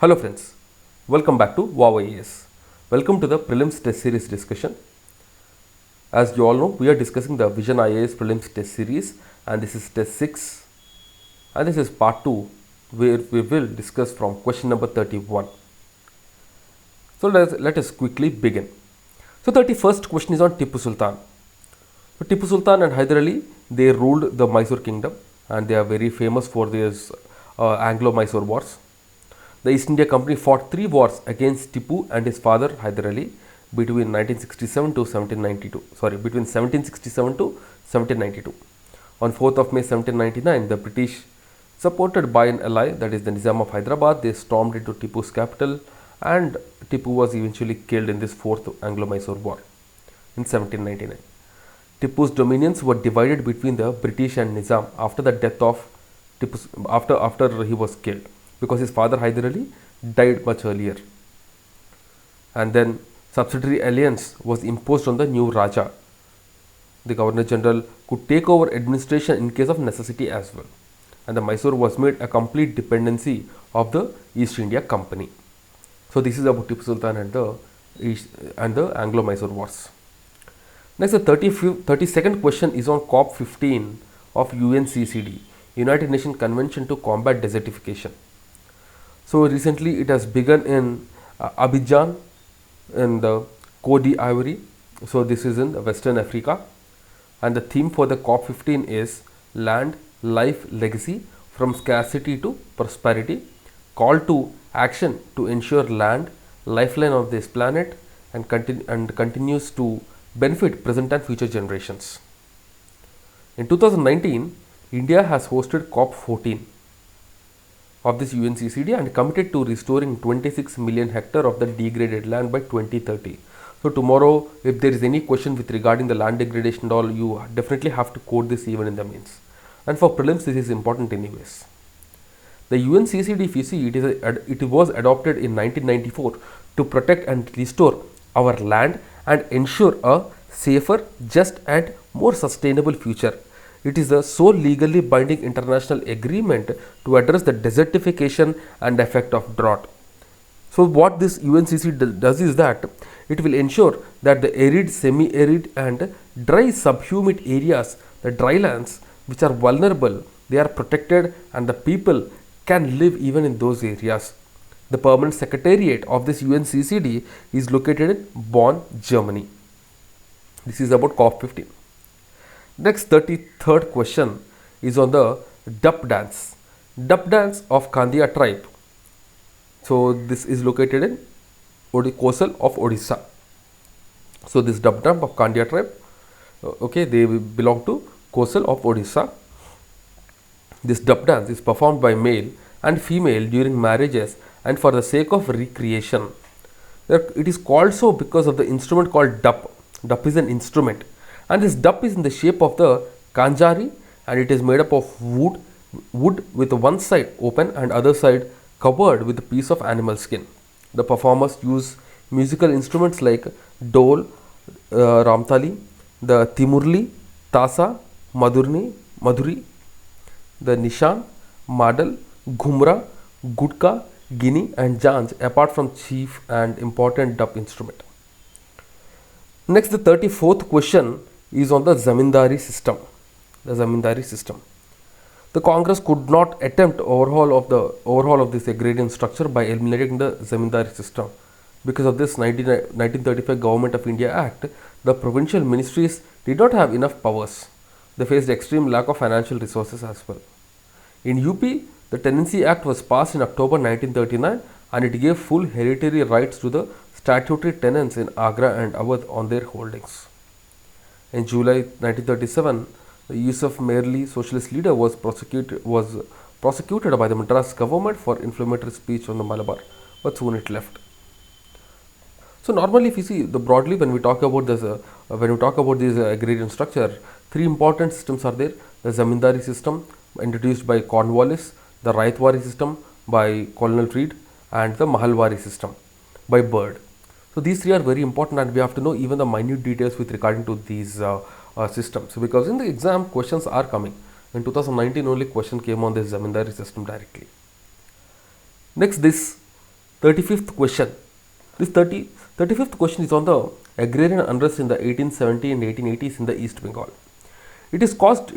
Hello friends, welcome back to VOWIAS. Welcome to the Prelims Test Series discussion. As you all know, we are discussing the Vision IAS Prelims Test Series, and this is Test 6 and this is part 2 where we will discuss from question number 31. So let us quickly begin. So 31st question is on Tipu Sultan. So Tipu Sultan and Hyder Ali, they ruled the Mysore kingdom and they are very famous for their Anglo-Mysore wars. The East India Company fought 3 wars against Tipu and his father Hyder Ali between 1967 to 1792. Between 1767 to 1792. On 4th of May 1799, the British, supported by an ally, that is the Nizam of Hyderabad, they stormed into Tipu's capital, and Tipu was eventually killed in this 4th Anglo-Mysore war in 1799. Tipu's dominions were divided between the British and Nizam after the death of Tipu, after he was killed, because his father Hyder Ali died much earlier. And then subsidiary alliance was imposed on the new Raja. The Governor General could take over administration in case of necessity as well. And the Mysore was made a complete dependency of the East India Company. So this is about Tipu Sultan and the Anglo-Mysore wars. Next, the 32nd question is on COP15 of UNCCD, United Nations Convention to Combat Desertification. So recently it has begun in Abidjan in the Côte d'Ivoire. So this is in Western Africa, and the theme for the COP15 is Land, Life, Legacy from Scarcity to Prosperity, call to action to ensure land, lifeline of this planet, and continues to benefit present and future generations. In 2019, India has hosted COP14 of this UNCCD and committed to restoring 26 million hectare of the degraded land by 2030. So tomorrow, if there is any question with regarding the land degradation and all, you definitely have to quote this even in the mains. And for prelims, this is important anyways. The UNCCD, if you see, it was adopted in 1994 to protect and restore our land and ensure a safer, just and more sustainable future. It is the sole legally binding international agreement to address the desertification and effect of drought. So what this UNCCD does is that it will ensure that the arid, semi-arid and dry subhumid areas, the dry lands which are vulnerable, they are protected and the people can live even in those areas. The permanent secretariat of this UNCCD is located in Bonn, Germany. This is about COP15. Next, 33rd question is on the Dup dance. Dup dance of Kandiya tribe. So this is located in Kosal of Odisha. So this Dup dance of Kandiya tribe, okay, they belong to Kosal of Odisha. This Dup dance is performed by male and female during marriages and for the sake of recreation. It is called so because of the instrument called Dup. Dup is an instrument, and this Dup is in the shape of the kanjari, and it is made up of wood with one side open and other side covered with a piece of animal skin. The performers use musical instruments like dole, ramtali, the timurli, tasa, madhuri, the nishan, madal, ghumra, gudka, guinea and janj, apart from chief and important Dup instrument. Next, the 34th question is on the zamindari system. The zamindari system. The Congress could not attempt overhaul of this agrarian structure by eliminating the zamindari system. Because of this 1935 Government of India Act, the provincial ministries did not have enough powers. They faced extreme lack of financial resources as well. In UP, the Tenancy Act was passed in October 1939 and it gave full hereditary rights to the statutory tenants in Agra and Awadh on their holdings. In July 1937, the Yusuf Merli, socialist leader, was prosecuted by the Madras government for inflammatory speech on the Malabar, but soon it left. So normally, if you see broadly, when we talk about this agrarian structure, 3 important systems are there: the zamindari system introduced by Cornwallis, the Raitwari system by Colonel Reed, and the Mahalwari system by Byrd. So these 3 are very important, and we have to know even the minute details with regarding to these systems, because in the exam questions are coming. In 2019 only question came on this zamindari system directly. Next, this 35th question. This 35th question is on the agrarian unrest in the 1870 and 1880s in the East Bengal. It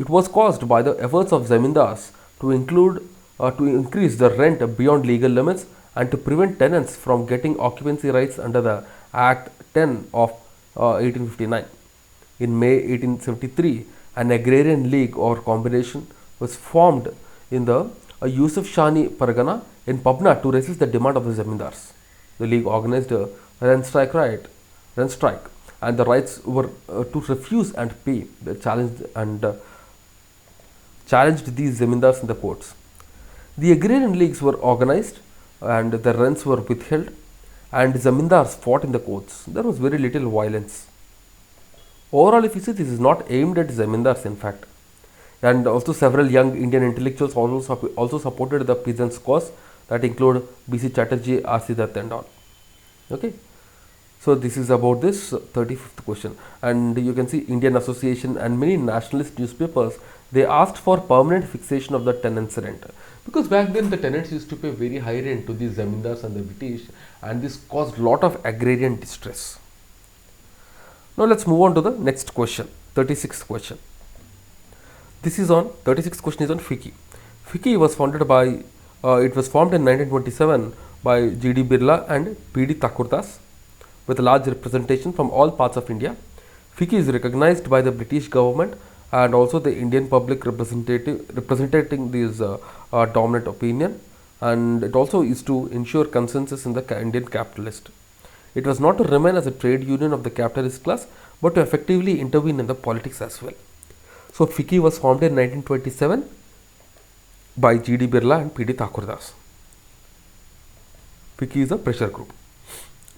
was caused by the efforts of zamindars to increase the rent beyond legal limits and to prevent tenants from getting occupancy rights under the Act 10 of 1859. In May 1873, an agrarian league or combination was formed in the Yusuf Shani Pargana in Pabna to resist the demand of the zamindars. The league organized a rent strike, and the rights were to refuse and pay. They challenged these zamindars in the courts. The agrarian leagues were organized, and the rents were withheld, and zamindars fought in the courts. There was very little violence. Overall, if you see, this is not aimed at zamindars, in fact. And also, several young Indian intellectuals also supported the peasants' cause, that include B.C. Chatterjee, R.C. Dutt, and all. Okay. So this is about this 35th question, and you can see Indian Association and many nationalist newspapers, they asked for permanent fixation of the tenants' rent, because back then the tenants used to pay very high rent to these zamindars and the British, and this caused lot of agrarian distress. Now let's move on to the next question, 36th question. This is on 36th question is on FICCI. FICCI was founded by it was formed in 1927 by G.D. Birla and P.D. Thakurdas, with a large representation from all parts of India. FICCI is recognized by the British government and also the Indian public representing this dominant opinion, and it also is to ensure consensus in the Indian capitalist. It was not to remain as a trade union of the capitalist class, but to effectively intervene in the politics as well. So FICCI was formed in 1927 by G.D. Birla and P.D. Thakurdas. FICCI is a pressure group.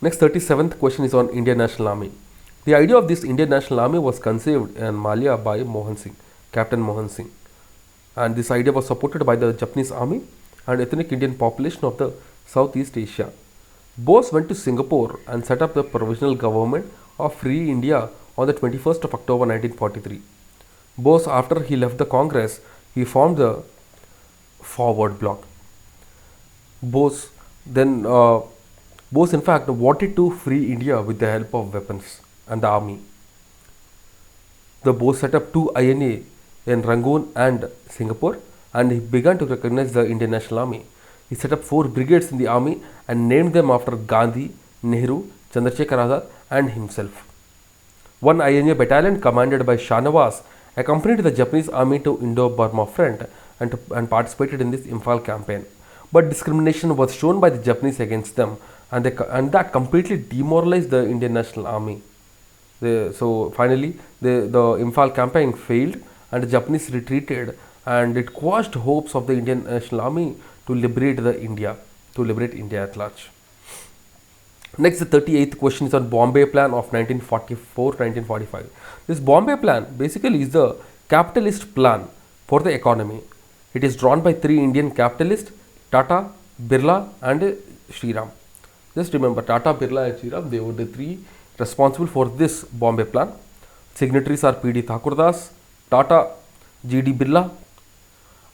Next, 37th question is on Indian National Army. The idea of this Indian National Army was conceived in Malia by Mohan Singh, Captain Mohan Singh, and this idea was supported by the Japanese army and ethnic Indian population of the Southeast Asia. Bose went to Singapore and set up the provisional government of Free India on the 21st of October 1943. Bose, after he left the Congress, he formed the Forward Bloc. Bose in fact wanted to free India with the help of weapons and the army. The Bose set up 2 INA in Rangoon and Singapore, and he began to recognize the Indian National Army. He set up 4 brigades in the army and named them after Gandhi, Nehru, Chandrasekhar Azad and himself. 1 INA battalion commanded by Shah Nawaz accompanied the Japanese army to Indo-Burma front and participated in this Imphal campaign. But discrimination was shown by the Japanese against them, and that completely demoralized the Indian National Army. So finally, the Imphal campaign failed, and the Japanese retreated, and it quashed hopes of the Indian National Army to liberate India at large. Next, the 38th question is on Bombay Plan of 1944-1945. This Bombay Plan basically is the capitalist plan for the economy. It is drawn by 3 Indian capitalists, Tata, Birla and Shriram. Just remember, Tata, Birla and Shriram, they were the 3 responsible for this Bombay Plan. Signatories are P.D. Thakurdas, Tata, G.D. Birla,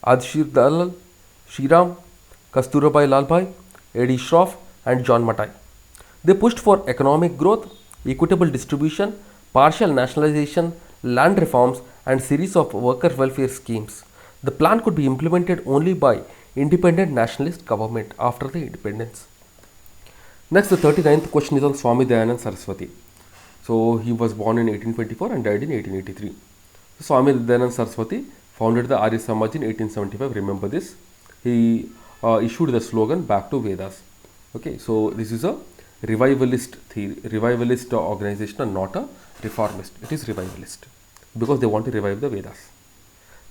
Adshir Dalal, Shriram, Kasturabai Lalbhai, A.D. Shroff and John Matai. They pushed for economic growth, equitable distribution, partial nationalization, land reforms and series of worker welfare schemes. The plan could be implemented only by independent nationalist government after the independence. Next, the 39th question is on Swami Dayanand Saraswati. So he was born in 1824 and died in 1883. So, Swami Dayanand Saraswati founded the Arya Samaj in 1875. Remember this. He issued the slogan "Back to Vedas." Okay, so this is a revivalist organization and not a reformist. It is revivalist because they want to revive the Vedas.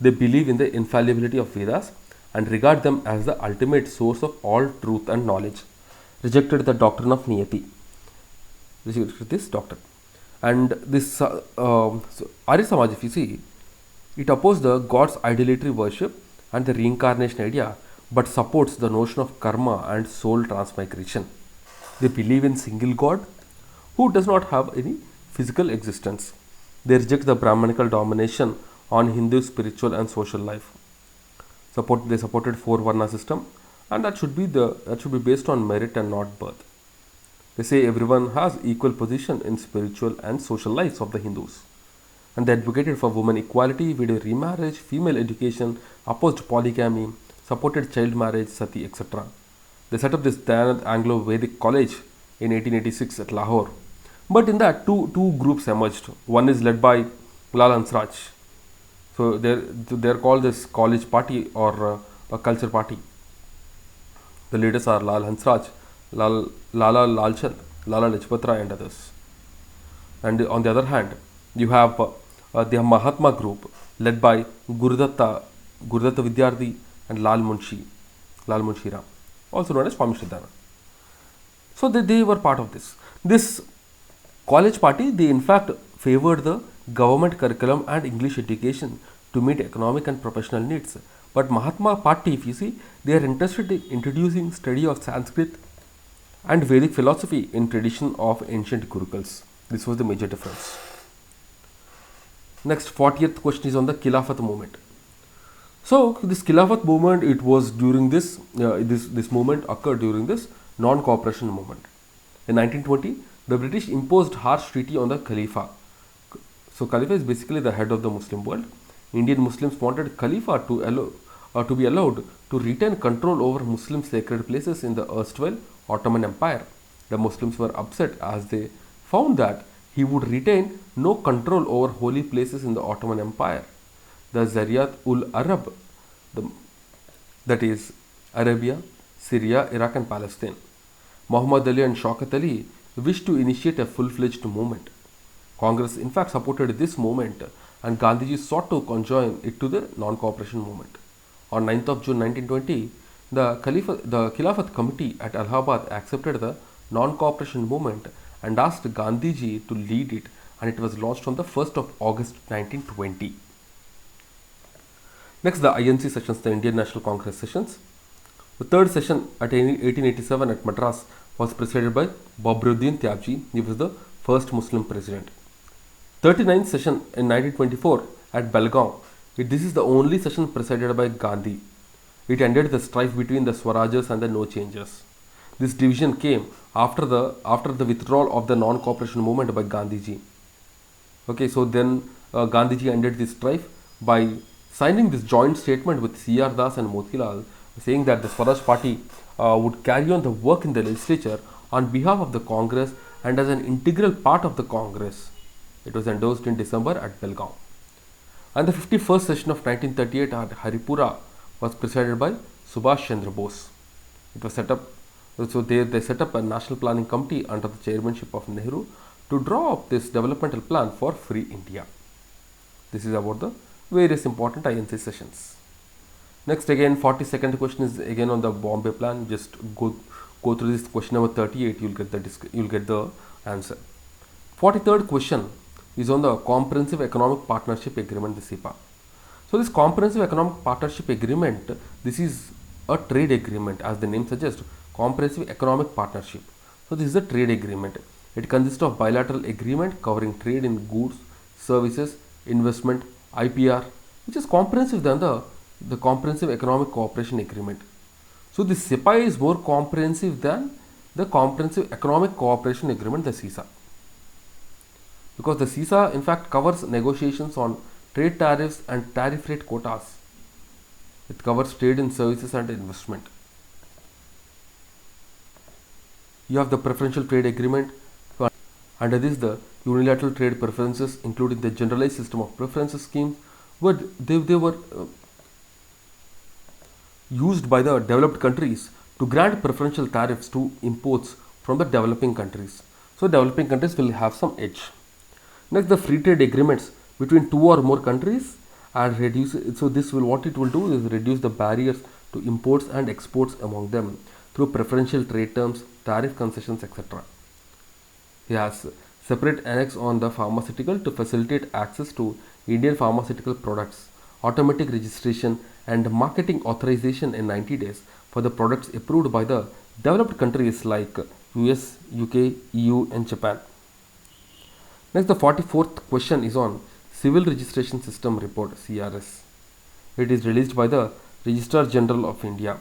They believe in the infallibility of Vedas and regard them as the ultimate source of all truth and knowledge. Rejected the doctrine of Niyati. This doctrine. And this Arya Samaj, if you see, it opposes the God's idolatry worship and the reincarnation idea, but supports the notion of karma and soul transmigration. They believe in single God who does not have any physical existence. They reject the Brahmanical domination on Hindu spiritual and social life. They supported 4 Varna system and that should be based on merit and not birth. They say everyone has equal position in spiritual and social lives of the Hindus. And they advocated for women equality, widow remarriage, female education, opposed polygamy, supported child marriage, sati, etc. They set up this Dayanand Anglo-Vedic College in 1886 at Lahore. But in that, two groups emerged. One is led by Lal Hansraj. So they're called this college party or a culture party. The leaders are Lal Hansraj, Lala Lalchand, Lala Lajpat Rai and others. And on the other hand, you have the Mahatma group led by Gurudatta Vidyarthi and Lal Munshi Ram, also known as Swami Siddhana. So they were part of this. This college party, they in fact favored the government curriculum and English education to meet economic and professional needs. But Mahatma party, if you see, they are interested in introducing study of Sanskrit and Vedic philosophy in tradition of ancient Gurukuls. This was the major difference. Next, 40th question is on the Khilafat movement. So this Khilafat movement, it was during this movement occurred during this non-cooperation movement. In 1920, the British imposed harsh treaty on the Khalifa. So Khalifa is basically the head of the Muslim world. Indian Muslims wanted Khalifa to be allowed to retain control over Muslim sacred places in the erstwhile Ottoman Empire. The Muslims were upset as they found that he would retain no control over holy places in the Ottoman Empire. The Zariat ul Arab, that is Arabia, Syria, Iraq and Palestine. Muhammad Ali and Shaukat Ali wished to initiate a full-fledged movement. Congress in fact supported this movement and Gandhiji sought to conjoin it to the non-cooperation movement. On 9th of June 1920, the Khilafat Committee at Allahabad accepted the non-cooperation movement and asked Gandhiji to lead it, and it was launched on the 1st of August 1920. Next, the INC sessions, the Indian National Congress sessions. The third session at 1887 at Madras was presided by Babruddin Tyabji. He was the first Muslim president. 39th session in 1924 at Belgaum. This is the only session presided by Gandhi. It ended the strife between the Swarajers and the No Changers. This division came after the withdrawal of the non-cooperation movement by Gandhiji. Okay, so then Gandhiji ended this strife by signing this joint statement with C.R. Das and Motilal, saying that the Swaraj party would carry on the work in the legislature on behalf of the Congress and as an integral part of the Congress. It was endorsed in December at Belgaum. And the 51st session of 1938 at Haripura was presided by Subhash Chandra Bose. It was set up, so they set up a national planning committee under the chairmanship of Nehru to draw up this developmental plan for free India. This is about the various important INC sessions. Next, again, 42nd question is again on the Bombay plan. Just go through this question number 38. You'll get the answer. 43rd question is on the Comprehensive Economic Partnership Agreement, the CEPA. So this Comprehensive Economic Partnership Agreement, this is a trade agreement, as the name suggests, Comprehensive Economic Partnership. So this is a trade agreement. It consists of bilateral agreement covering trade in goods, services, investment, IPR, which is comprehensive than the Comprehensive Economic Cooperation Agreement. So the CEPA is more comprehensive than the Comprehensive Economic Cooperation Agreement, the CISA. Because the CISA in fact covers negotiations on trade tariffs and tariff rate quotas. It covers trade in services and investment. You have the preferential trade agreement. Under this, the unilateral trade preferences, including the generalized system of preferences scheme, they were used by the developed countries to grant preferential tariffs to imports from the developing countries. So developing countries will have some edge. Next, the free trade agreements between two or more countries are reduced. So this will, what it will do is reduce the barriers to imports and exports among them through preferential trade terms, tariff concessions, etc. He has separate annex on the pharmaceutical to facilitate access to Indian pharmaceutical products, automatic registration and marketing authorization in 90 days for the products approved by the developed countries like US, UK, EU and Japan. Next, the 44th question is on Civil Registration System Report, CRS. It is released by the Registrar General of India.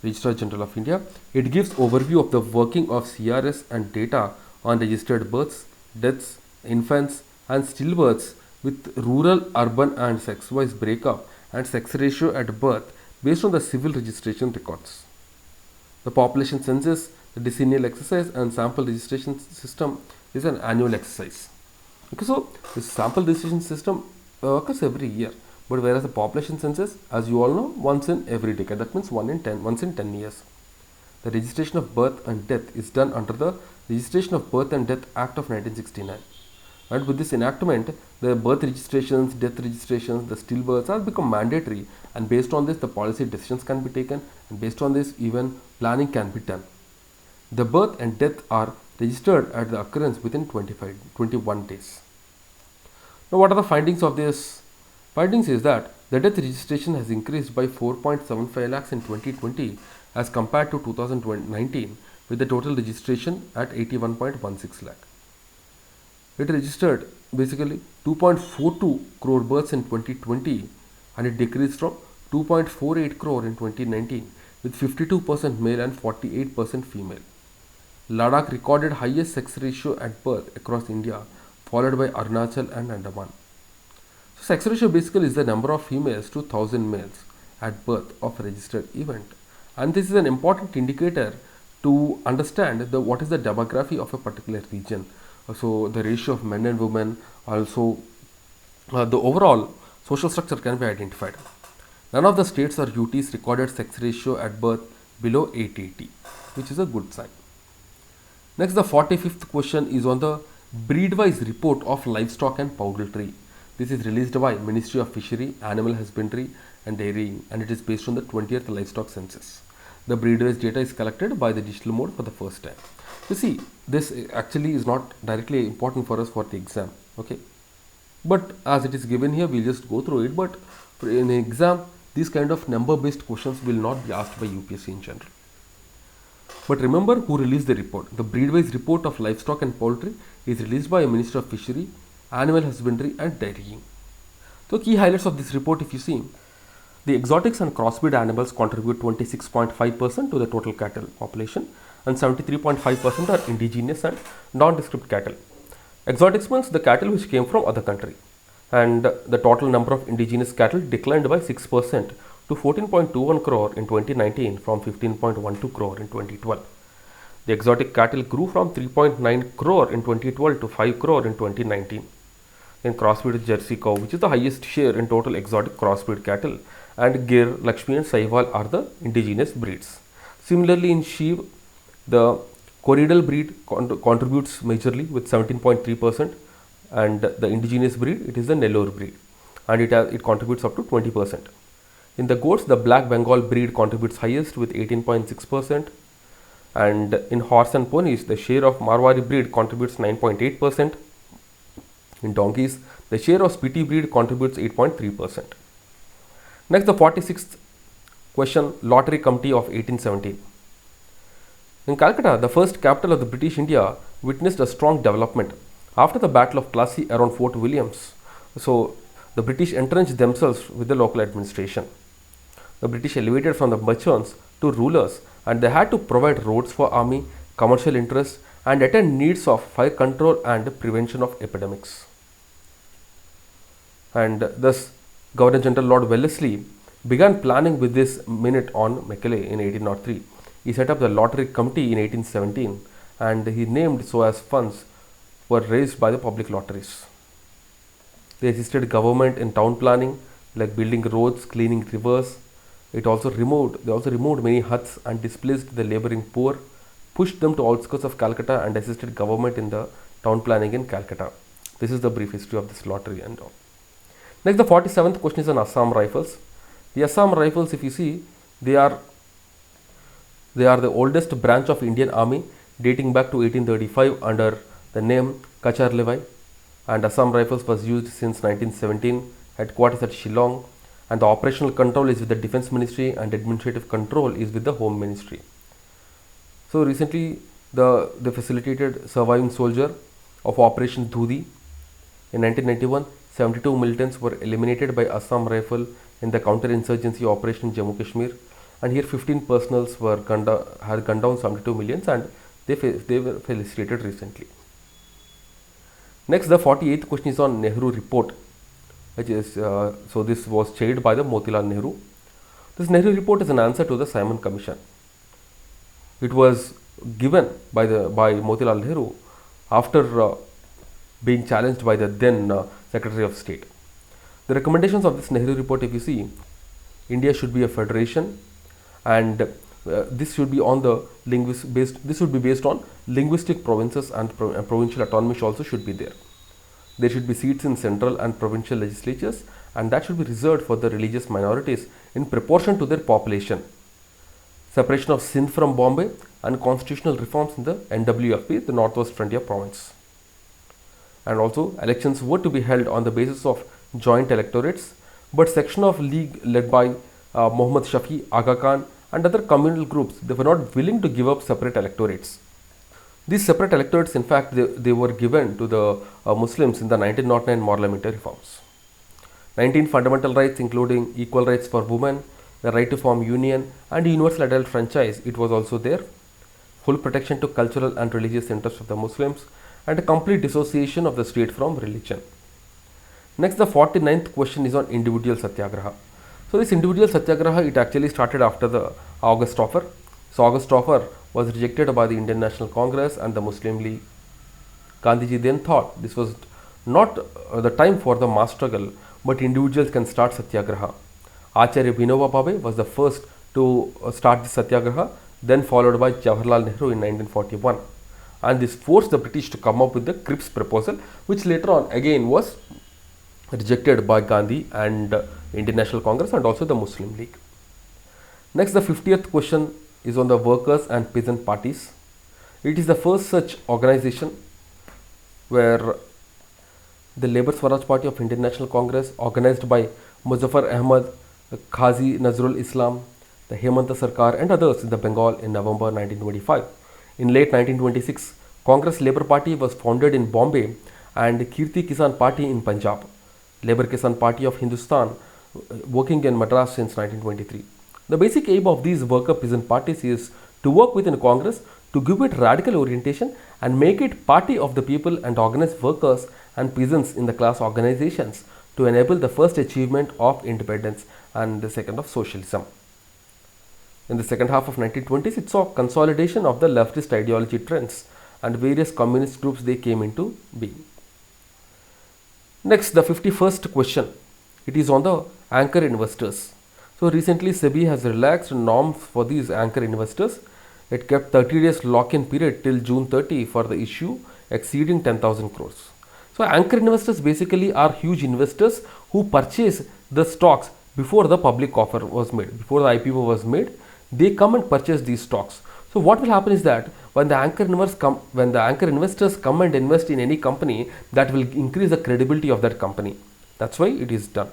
Registrar General of India. It gives overview of the working of CRS and data on registered births, deaths, infants and stillbirths with rural, urban and sex-wise breakup and sex ratio at birth based on the civil registration records. The population census, the decennial exercise and sample registration system is an annual exercise. Okay, so this sample registration system occurs every year, but whereas the population census, as you all know, once in every decade, that means once in 10 years. The registration of birth and death is done under the Registration of Birth and Death Act of 1969. And with this enactment, the birth registrations, death registrations, the stillbirths have become mandatory, and based on this, the policy decisions can be taken, and based on this, even planning can be done. The birth and death are registered at the occurrence within 21 days. Now, what are the findings of this? Findings is that the death registration has increased by 4.75 lakhs in 2020 as compared to 2019, with the total registration at 81.16 lakh. It registered basically 2.42 crore births in 2020 and it decreased from 2.48 crore in 2019 with 52% male and 48% female. Ladakh recorded highest sex ratio at birth across India, followed by Arunachal and Andaman. So sex ratio basically is the number of females to 1000 males at birth of a registered event, and this is an important indicator to understand what is the demography of a particular region. So the ratio of men and women, also the overall social structure can be identified. None of the states or UTs recorded sex ratio at birth below 880, which is a good sign. Next, the 45th question is on the breed-wise report of livestock and poultry. This is released by Ministry of Fishery, Animal Husbandry and Dairying, and it is based on the 20th livestock census. The breed-wise data is collected by the digital mode for the first time. You see, this actually is not directly important for us for the exam, okay? But as it is given here, we'll just go through it. But in an exam, these kind of number-based questions will not be asked by UPSC in general. But remember who released the report. The breed-wise report of livestock and poultry is released by a Minister of Fishery, Animal Husbandry and Dairying. So key highlights of this report, if you see, the exotics and crossbreed animals contribute 26.5% to the total cattle population, and 73.5% are indigenous and nondescript cattle. Exotics means the cattle which came from other country, and the total number of indigenous cattle declined by 6% to 14.21 crore in 2019 from 15.12 crore in 2012. The exotic cattle grew from 3.9 crore in 2012 to 5 crore in 2019. In crossbreed Jersey cow, which is the highest share in total exotic crossbreed cattle, and Gir, Lakshmi and Sahiwal are the indigenous breeds. Similarly, in sheep, the Corriedal breed contributes majorly with 17.3%, and the indigenous breed, it is the Nellore breed, and it contributes up to 20%. In the goats, the Black Bengal breed contributes highest with 18.6%, and in horse and ponies, the share of Marwari breed contributes 9.8%. In donkeys, the share of Spiti breed contributes 8.3%. Next, the 46th question, Lottery Committee of 1817. In Calcutta, the first capital of the British India, witnessed a strong development after the Battle of Plassey around Fort Williams. So, the British entrenched themselves with the local administration. The British elevated from the merchants to rulers, and they had to provide roads for army, commercial interests, and attend needs of fire control and prevention of epidemics. And thus, Governor General Lord Wellesley began planning with this minute on Macaulay in 1803. He set up the Lottery Committee in 1817, and he named so as funds were raised by the public lotteries. They assisted government in town planning, like building roads, cleaning rivers. They also removed many huts and displaced the laboring poor, pushed them to outskirts of Calcutta, and assisted government in the town planning in Calcutta. This is the brief history of this lottery and all. Next, the 47th question is on Assam Rifles. The Assam Rifles, if you see, they are the oldest branch of Indian Army, dating back to 1835 under the name Kachar Levai, and Assam Rifles was used since 1917, headquarters at Shillong, and the operational control is with the Defence Ministry and administrative control is with the Home Ministry. So recently, they facilitated surviving soldier of Operation Dhudi. In 1991, 72 militants were eliminated by Assam Rifle in the counter-insurgency operation in Jammu Kashmir, and here 15 personals were had gone down 72 millions, and they were felicitated recently. Next, the 48th question is on Nehru report, which is so this was chaired by the Motilal Nehru. This Nehru report is an answer to the Simon Commission. It was given by Motilal Nehru after being challenged by the then Secretary of State. The recommendations of this Nehru report, if you see, India should be a federation, and this should be on the this should be based on linguistic provinces, and provincial autonomy also should be there. There should be seats in central and provincial legislatures, and that should be reserved for the religious minorities in proportion to their population. Separation of Sindh from Bombay, and constitutional reforms in the NWFP, the Northwest Frontier Province. And also, elections were to be held on the basis of joint electorates, but section of league led by Muhammad Shafi, Aga Khan and other communal groups, they were not willing to give up separate electorates. These separate electorates, in fact, they were given to the Muslims in the 1909 parliamentary reforms. 19 fundamental rights, including equal rights for women, the right to form union and universal adult franchise, it was also there. Full protection to cultural and religious interests of the Muslims, and a complete dissociation of the state from religion. Next, the 49th question is on individual satyagraha. So this individual satyagraha, it actually started after the August offer. So August offer was rejected by the Indian National Congress and the Muslim League. Gandhiji then thought this was not the time for the mass struggle, but individuals can start satyagraha. Acharya Vinoba Bhave was the first to start the satyagraha, then followed by Jawaharlal Nehru in 1941. And this forced the British to come up with the Cripps proposal, which later on again was rejected by Gandhi and Indian National Congress and also the Muslim League. Next, the 50th question is on the workers and peasant parties. It is the first such organization where the Labour Swaraj Party of Indian National Congress, organized by Muzaffar Ahmad, Qazi Nazrul Islam, the Hemanta Sarkar and others in the Bengal in November 1925. In late 1926, Congress Labour Party was founded in Bombay and Kirti Kisan Party in Punjab, Labour Kisan Party of Hindustan, working in Madras since 1923. The basic aim of these worker peasant parties is to work within Congress, to give it radical orientation and make it party of the people, and organize workers and peasants in the class organizations to enable the first achievement of independence and the second of socialism. In the second half of 1920s, it saw consolidation of the leftist ideology trends, and various communist groups, they came into being. Next, the 51st question, it is on the anchor investors. So recently SEBI has relaxed norms for these anchor investors. It kept 30 days lock-in period till June 30 for the issue exceeding 10,000 crores. So anchor investors basically are huge investors who purchase the stocks before the public offer was made, before the IPO was made. They come and purchase these stocks. So what will happen is that when the anchor investors come and invest in any company, that will increase the credibility of that company. That's why it is done.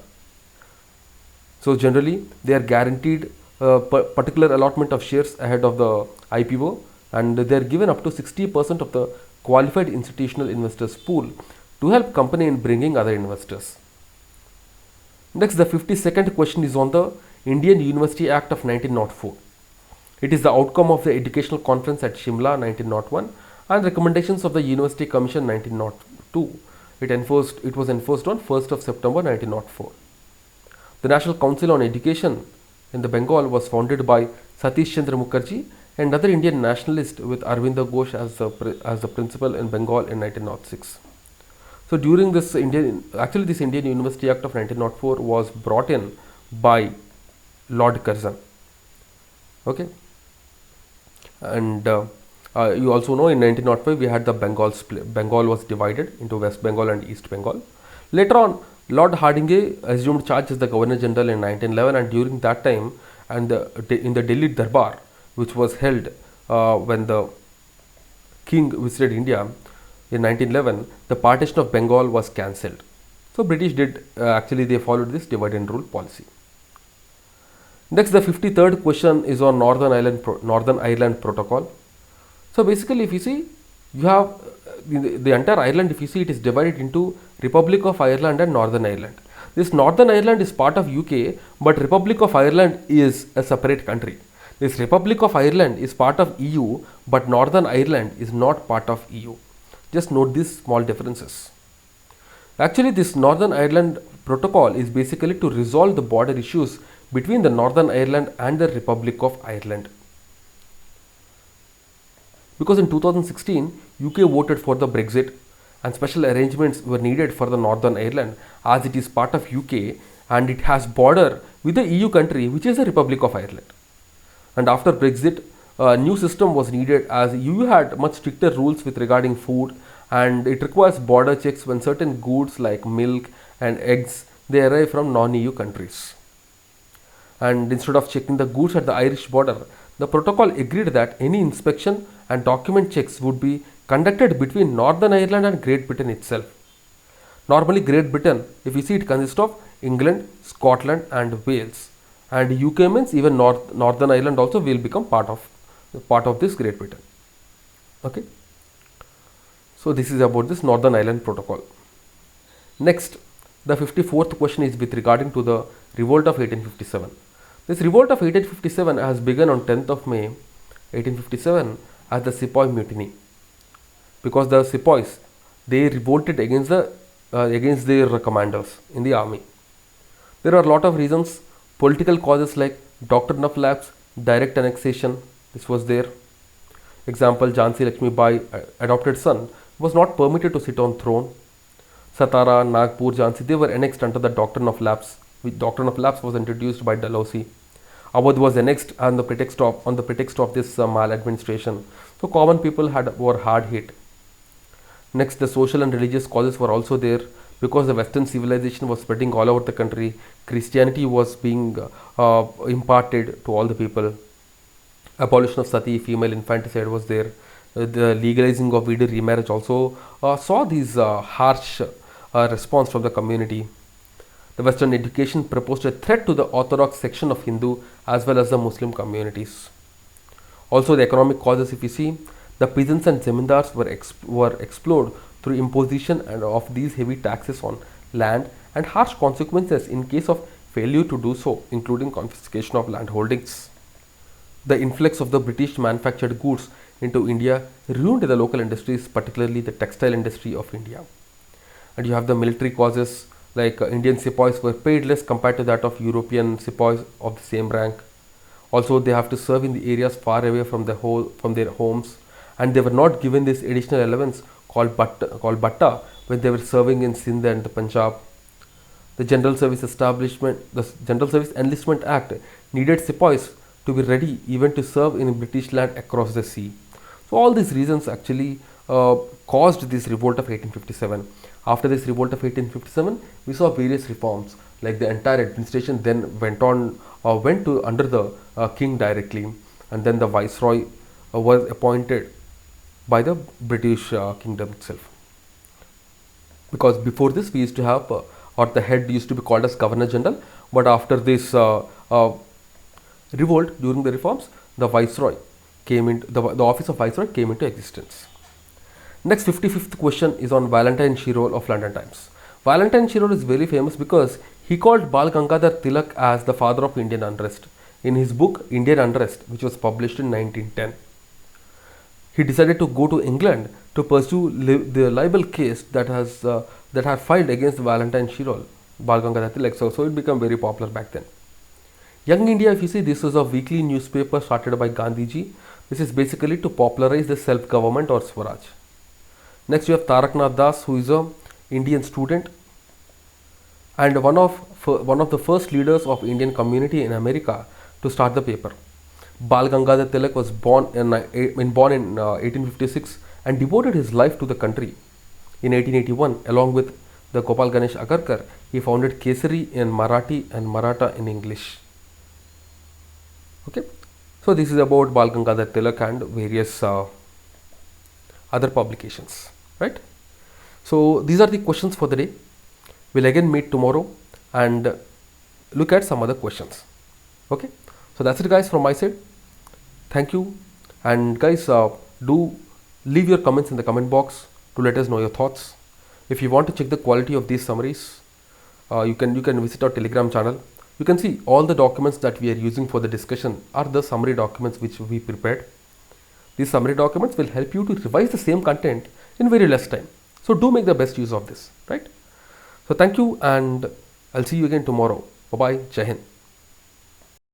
So generally they are guaranteed a particular allotment of shares ahead of the IPO, and they are given up to 60% of the qualified institutional investors pool to help company in bringing other investors. Next, the 52nd question is on the Indian University Act of 1904. It is the outcome of the Educational Conference at Shimla 1901 and recommendations of the University Commission 1902. It was enforced on 1st of September 1904. The National Council on Education in the Bengal was founded by Satish Chandra Mukherjee, another Indian nationalist, with Arvind Ghosh as the principal in Bengal in 1906. So during this Indian University Act of 1904 was brought in by Lord Curzon. Okay. And you also know in 1905 we had the Bengal split. Bengal was divided into West Bengal and East Bengal. Later on, Lord Hardinge assumed charge as the Governor General in 1911, and during that time, and in the Delhi Darbar, which was held when the King visited India in 1911, the partition of Bengal was cancelled. So British did they followed this divide and rule policy. Next, the 53rd question is on Northern Ireland Protocol. So basically, if you see, you have the entire Ireland, if you see, it is divided into Republic of Ireland and Northern Ireland. This Northern Ireland is part of UK, but Republic of Ireland is a separate country. This Republic of Ireland is part of EU, but Northern Ireland is not part of EU. Just note these small differences. Actually, this Northern Ireland Protocol is basically to resolve the border issues between the Northern Ireland and the Republic of Ireland. Because in 2016, UK voted for the Brexit and special arrangements were needed for the Northern Ireland as it is part of UK and it has border with the EU country which is the Republic of Ireland. And after Brexit, a new system was needed as EU had much stricter rules with regarding food and it requires border checks when certain goods like milk and eggs they arrive from non-EU countries. And instead of checking the goods at the Irish border, the protocol agreed that any inspection and document checks would be conducted between Northern Ireland and Great Britain itself. Normally Great Britain, if you see, it consists of England, Scotland and Wales. And UK means even Northern Ireland also will become part of this Great Britain. Okay. So this is about this Northern Ireland Protocol. Next, the 54th question is with regarding to the revolt of 1857. This revolt of 1857 has begun on 10th of May 1857 as the Sepoy Mutiny, because the Sepoys they revolted against their commanders in the army. There are a lot of reasons. Political causes like doctrine of lapse, direct annexation, this was there. Example, Jhansi Lakshmi Bai, adopted son, was not permitted to sit on throne. Satara, Nagpur, Jhansi, they were annexed under the doctrine of lapse. The doctrine of lapse was introduced by Dalhousie. Awadh was annexed on the pretext of this maladministration. So common people were hard hit. Next, the social and religious causes were also there, because the Western civilization was spreading all over the country. Christianity was being imparted to all the people. Abolition of sati, female infanticide was there. The legalizing of widow remarriage also saw these harsh response from the community. The Western education proposed a threat to the orthodox section of Hindu as well as the Muslim communities. Also, the economic causes, if you see, the peasants and zemindars were explored through imposition and of these heavy taxes on land and harsh consequences in case of failure to do so, including confiscation of land holdings. The influx of the British manufactured goods into India ruined the local industries, particularly the textile industry of India. And you have the military causes, like Indian sepoys were paid less compared to that of European sepoys of the same rank. Also, they have to serve in the areas far away from their homes, and they were not given this additional allowance called batta when they were serving in Sindh and the Punjab. The General Service Enlistment Act needed sepoys to be ready even to serve in British land across the sea. So all these reasons actually caused this revolt of 1857. After this revolt of 1857, we saw various reforms, like the entire administration then went to under the king directly, and then the viceroy was appointed by the British kingdom itself. Because before this we used to have or the head used to be called as Governor General, but after this revolt during the reforms, the viceroy came into the office of viceroy came into existence. Next, 55th question is on Valentine Shirole of London Times. Valentine Shirole is very famous because he called Bal Gangadhar Tilak as the father of Indian unrest in his book Indian Unrest, which was published in 1910. He decided to go to England to pursue the libel case that had filed against Valentine Shirole, Bal Gangadhar Tilak. So it became very popular back then. Young India, if you see, this was a weekly newspaper started by Gandhiji. This is basically to popularize the self-government or Swaraj. Next, you have Taraknath Das, who is an Indian student and one of the first leaders of Indian community in America to start the paper. Bal Gangadhar Tilak was born in 1856 and devoted his life to the country. In 1881, along with the Gopal Ganesh Agarkar, he founded Kesari in Marathi and Maratha in English. Okay, so this is about Bal Gangadhar Tilak and various other publications, right? So these are the questions for the day. We'll again meet tomorrow and look at some other questions. Okay, so that's it, guys, from my side. Thank you, and guys, do leave your comments in the comment box to let us know your thoughts. If you want to check the quality of these summaries, You can visit our Telegram channel. You can see all the documents that we are using for the discussion are the summary documents which we prepared. These summary documents will help you to revise the same content in very less time. So do make the best use of this, right? So thank you, and I'll see you again tomorrow. Bye bye. Jai Hind.